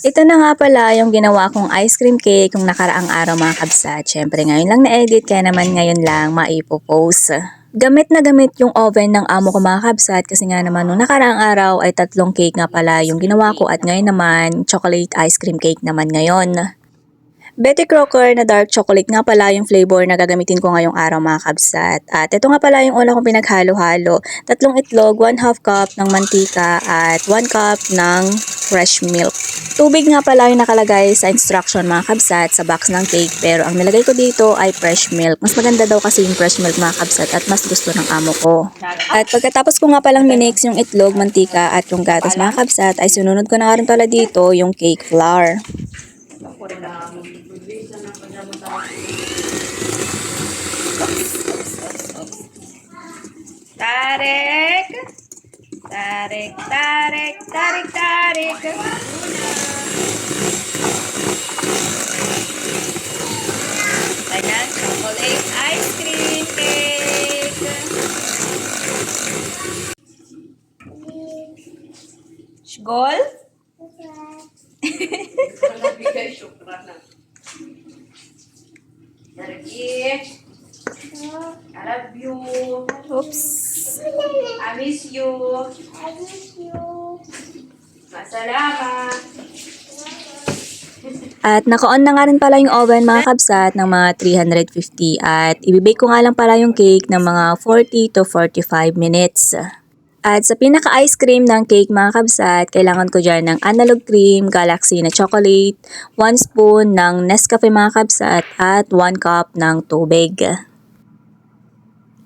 Ito na nga pala yung ginawa kong ice cream cake kung nakaraang araw mga kabsat. Syempre ngayon lang na-edit kaya naman ngayon lang maipopost. Gamit na gamit yung oven ng amo ko mga kabsat kasi nga naman nung nakaraang araw ay 3 cake nga pala yung ginawa ko at ngayon naman chocolate ice cream cake naman ngayon. Betty Crocker na dark chocolate nga pala yung flavor na gagamitin ko ngayong araw mga kabsat. At ito nga pala yung una kong pinaghalo-halo. 3 itlog, 1/2 cup ng mantika at 1 cup ng fresh milk. Tubig nga pala yung nakalagay sa instruction mga kabsat sa box ng cake pero ang nilagay ko dito ay fresh milk. Mas maganda daw kasi yung fresh milk mga kabsat at mas gusto ng amo ko. At pagkatapos ko nga palang minix yung itlog, mantika at yung gatas mga kabsat ay sununod ko na nga rin pala dito yung cake flour. Tarik, tarik, tarik, tarik, tarik. Ayan, chocolate ice cream cake. Shgol? I love you. Oops. I miss you. Masalamat. At naka-on na nga rin pala yung oven mga kabsat ng mga 350 at ibibake ko nga lang pala yung cake ng mga 40 to 45 minutes. At sa pinaka-ice cream ng cake mga kabsat, kailangan ko dyan ng analog cream, galaxy na chocolate, 1 spoon ng Nescafe mga kabsat at 1 cup ng tubig.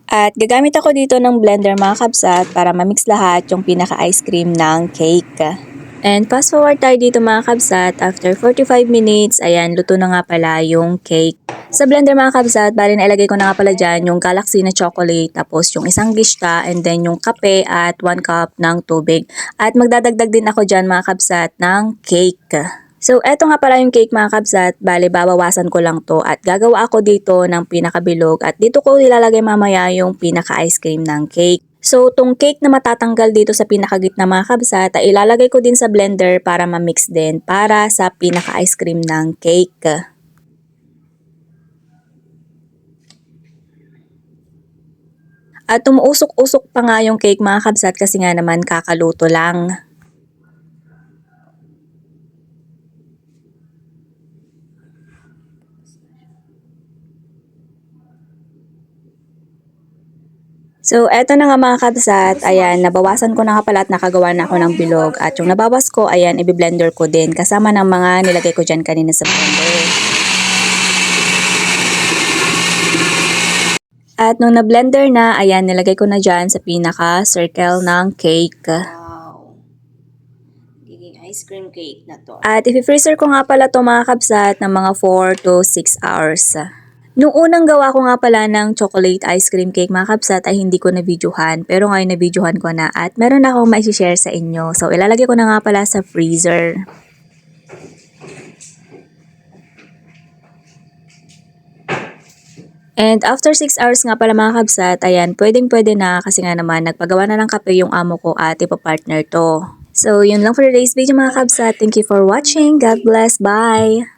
At gagamit ako dito ng blender mga kabsat para mamix lahat yung pinaka-ice cream ng cake. And fast forward tayo dito mga kabsat, after 45 minutes, ayan, luto na nga pala yung cake. Sa blender mga kabsat, bali na ilagay ko na nga pala dyan yung galaxy na chocolate, tapos yung isang gishta, and then yung kape at 1 cup ng tubig. At magdadagdag din ako dyan mga kabsat ng cake. So, eto nga pala yung cake mga kabsat, bali babawasan ko lang to at gagawa ako dito ng pinakabilog at dito ko ilalagay mamaya yung pinaka-ice cream ng cake. So, tong cake na matatanggal dito sa pinakagitna mga kabsat, ay ilalagay ko din sa blender para ma-mix din para sa pinaka-ice cream ng cake. At umuusok-usok pa nga yung cake mga kabsat kasi nga naman kakaluto lang. So, eto na nga mga kabsat, ayan, nabawasan ko na nga pala at nakagawa na ako ng bilog. At yung nabawas ko, ayan, i-blender ko din kasama ng mga nilagay ko dyan kanina sa blender. At nung na-blender na, ayan, nilagay ko na dyan sa pinaka-circle ng cake. Wow! Giging ice cream cake na to. At i-freezer ko nga pala to mga kabsat ng mga 4 to 6 hours. Nung unang gawa ko nga pala ng chocolate ice cream cake mga kabsat ay hindi ko na-videohan pero ngayon na-videohan ko na at meron akong mai-share sa inyo. So ilalagay ko na nga pala sa freezer. And after 6 hours nga pala mga kabsat, ayan, pwedeng-pwede na kasi nga naman nagpagawa na ng kape yung amo ko at ipapartner to. So yun lang for today's video mga kabsat. Thank you for watching. God bless. Bye!